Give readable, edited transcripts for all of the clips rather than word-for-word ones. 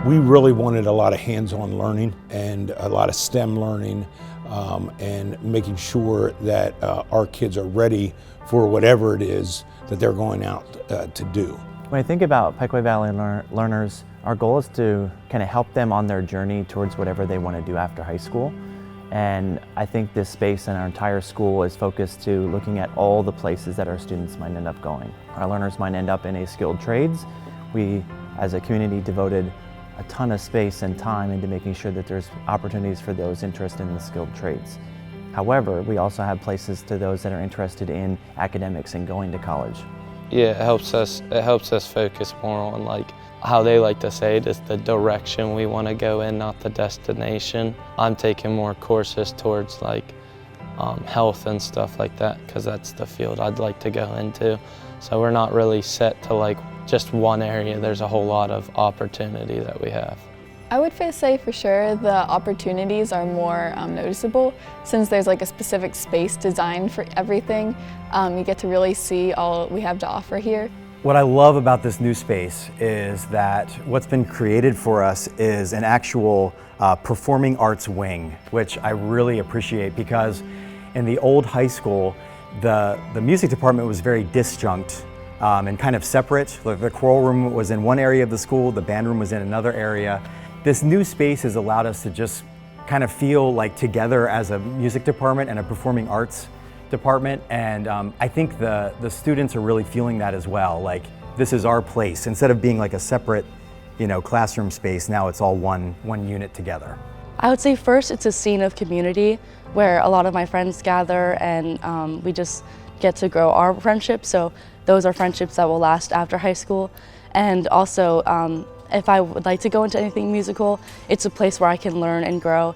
We really wanted a lot of hands-on learning and a lot of STEM learning, and making sure that our kids are ready for whatever it is that they're going out to do. When I think about Pikeaway Valley learners, our goal is to kind of help them on their journey towards whatever they want to do after high school. And I think this space and our entire school is focused to looking at all the places that our students might end up going. Our learners might end up in a skilled trades. We, as a community, devoted a ton of space and time into making sure that there's opportunities for those interested in the skilled trades. However, we also have places to those that are interested in academics and going to college. Yeah, it helps us focus more on, like, how they like to say it, is the direction we want to go in, not the destination. I'm taking more courses towards like health and stuff like that, because that's the field I'd like to go into. So we're not really set to like just one area. There's a whole lot of opportunity that we have. I would say for sure the opportunities are more noticeable, since there's like a specific space designed for everything. You get to really see all we have to offer here. What I love about this new space is that what's been created for us is an actual performing arts wing, which I really appreciate, because in the old high school, the music department was very disjunct and kind of separate. The choral room was in one area of the school, the band room was in another area. This new space has allowed us to just kind of feel like together as a music department and a performing arts department, and I think the students are really feeling that as well. Like, this is our place. Instead of being like a separate, classroom space, now it's all one unit together. I would say first it's a scene of community where a lot of my friends gather, and we just get to grow our friendships. So those are friendships that will last after high school. And also, if I would like to go into anything musical, it's a place where I can learn and grow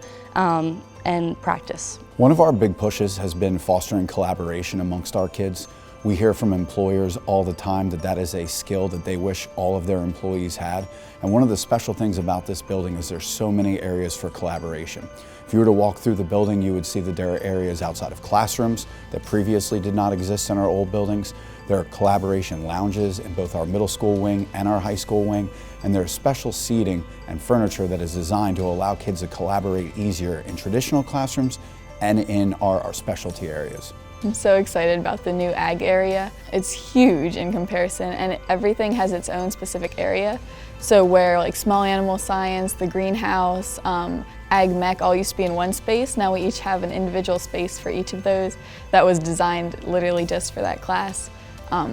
and practice. One of our big pushes has been fostering collaboration amongst our kids. We hear from employers all the time that is a skill that they wish all of their employees had. And one of the special things about this building is there's so many areas for collaboration. If you were to walk through the building, you would see that there are areas outside of classrooms that previously did not exist in our old buildings. There are collaboration lounges in both our middle school wing and our high school wing. And there's special seating and furniture that is designed to allow kids to collaborate easier in traditional classrooms and in our specialty areas. I'm so excited about the new ag area. It's huge in comparison, and everything has its own specific area. So where like small animal science, the greenhouse, ag mech all used to be in one space, now we each have an individual space for each of those that was designed literally just for that class,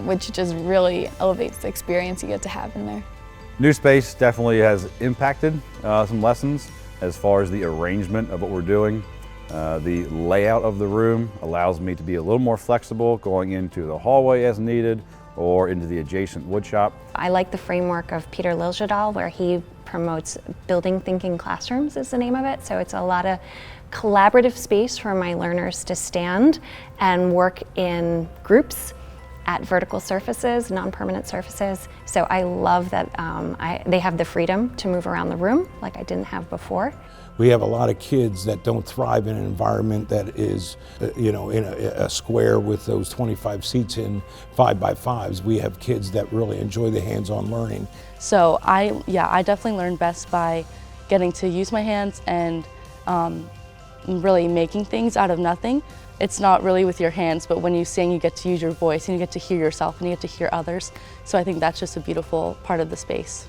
which just really elevates the experience you get to have in there. New space definitely has impacted some lessons as far as the arrangement of what we're doing. The layout of the room allows me to be a little more flexible going into the hallway as needed or into the adjacent wood shop. I like the framework of Peter Liljedahl, where he promotes building thinking classrooms is the name of it. So it's a lot of collaborative space for my learners to stand and work in groups at vertical surfaces, non-permanent surfaces. So I love that they have the freedom to move around the room like I didn't have before. We have a lot of kids that don't thrive in an environment that is, in a square with those 25 seats in 5x5s. We have kids that really enjoy the hands-on learning. So I definitely learn best by getting to use my hands and really making things out of nothing. It's not really with your hands, but when you sing, you get to use your voice and you get to hear yourself and you get to hear others. So I think that's just a beautiful part of the space.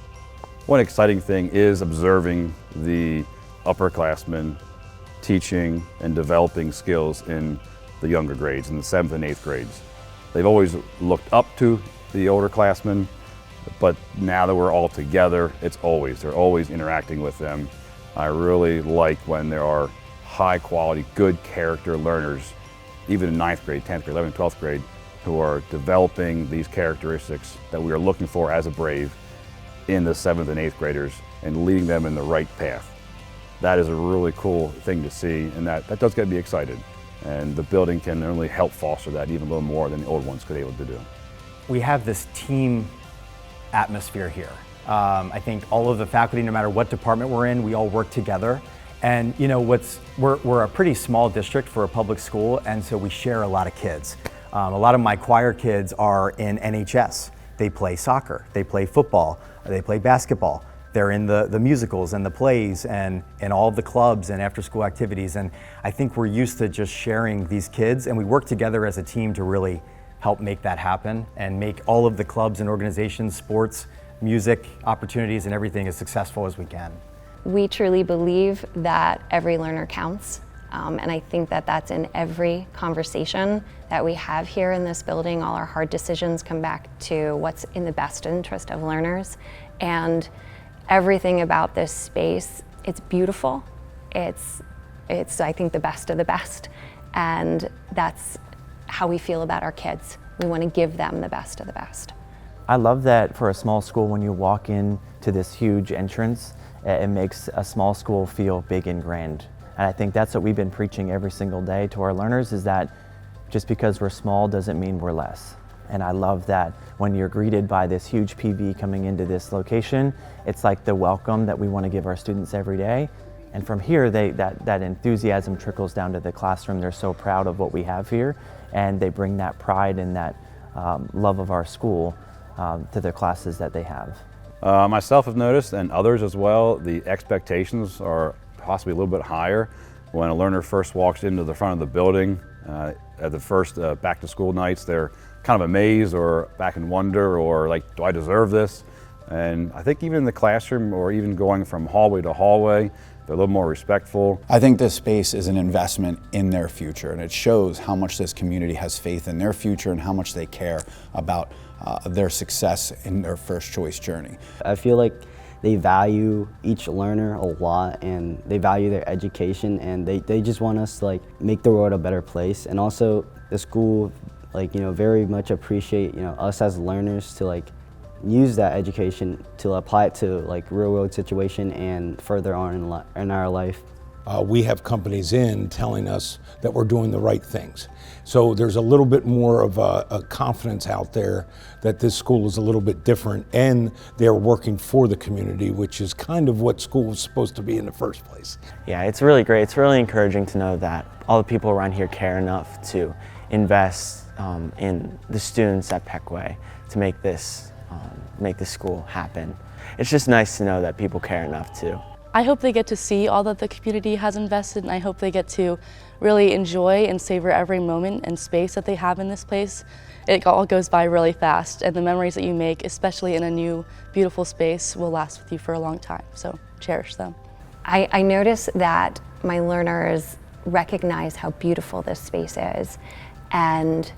One exciting thing is observing the upperclassmen teaching and developing skills in the younger grades, in the 7th and 8th grades. They've always looked up to the older classmen, but now that we're all together, they're always interacting with them. I really like when there are high quality, good character learners, even in 9th grade, 10th grade, 11th, 12th grade, who are developing these characteristics that we are looking for as a Brave in the 7th and 8th graders and leading them in the right path. That is a really cool thing to see, and that does get me excited. And the building can only help foster that even a little more than the old ones could be able to do. We have this team atmosphere here. I think all of the faculty, no matter what department we're in, we all work together. And we're a pretty small district for a public school, and so we share a lot of kids. A lot of my choir kids are in NHS. They play soccer, they play football, they play basketball. They're in the musicals and the plays and all of the clubs and after-school activities. And I think we're used to just sharing these kids, and we work together as a team to really help make that happen and make all of the clubs and organizations, sports, music, opportunities, and everything as successful as we can. We truly believe that every learner counts. And I think that that's in every conversation that we have here in this building. All our hard decisions come back to what's in the best interest of learners. And everything about this space, it's beautiful. It's I think, the best of the best. And that's how we feel about our kids. We want to give them the best of the best. I love that for a small school, when you walk in to this huge entrance, it makes a small school feel big and grand. And I think that's what we've been preaching every single day to our learners, is that just because we're small doesn't mean we're less. And I love that when you're greeted by this huge PV coming into this location, it's like the welcome that we want to give our students every day. And from here, that enthusiasm trickles down to the classroom. They're so proud of what we have here, and they bring that pride and that love of our school to the classes that they have. Myself have noticed, and others as well, the expectations are possibly a little bit higher when a learner first walks into the front of the building. At the first back to school nights, they're kind of amazed or back in wonder, or like, do I deserve this? And I think even in the classroom, or even going from hallway to hallway, they're a little more respectful. I think this space is an investment in their future, and it shows how much this community has faith in their future and how much they care about their success in their first choice journey. I feel like they value each learner a lot, and they value their education, and they just want us to like make the world a better place. And also the school, like, very much appreciate, us as learners to like use that education to apply it to like real world situation and further on in our life. We have companies in telling us that we're doing the right things. So there's a little bit more of a confidence out there that this school is a little bit different, and they're working for the community, which is kind of what school was supposed to be in the first place. Yeah, it's really great. It's really encouraging to know that all the people around here care enough to invest in the students at Pequea to make this school happen. It's just nice to know that people care enough too. I hope they get to see all that the community has invested, and I hope they get to really enjoy and savor every moment and space that they have in this place. It all goes by really fast, and the memories that you make, especially in a new, beautiful space, will last with you for a long time, so cherish them. I notice that my learners recognize how beautiful this space is, and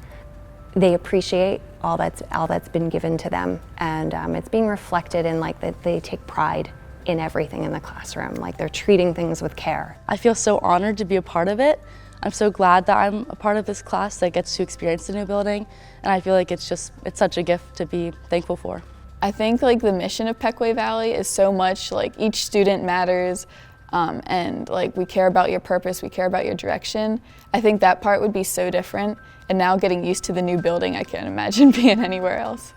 they appreciate all that's been given to them, and it's being reflected in like that they take pride in everything in the classroom, like they're treating things with care. I feel so honored to be a part of it. I'm so glad that I'm a part of this class that gets to experience the new building, and I feel like it's such a gift to be thankful for. I think like the mission of Pequea Valley is so much like each student matters, and like we care about your purpose, we care about your direction. I think that part would be so different, and now getting used to the new building, I can't imagine being anywhere else.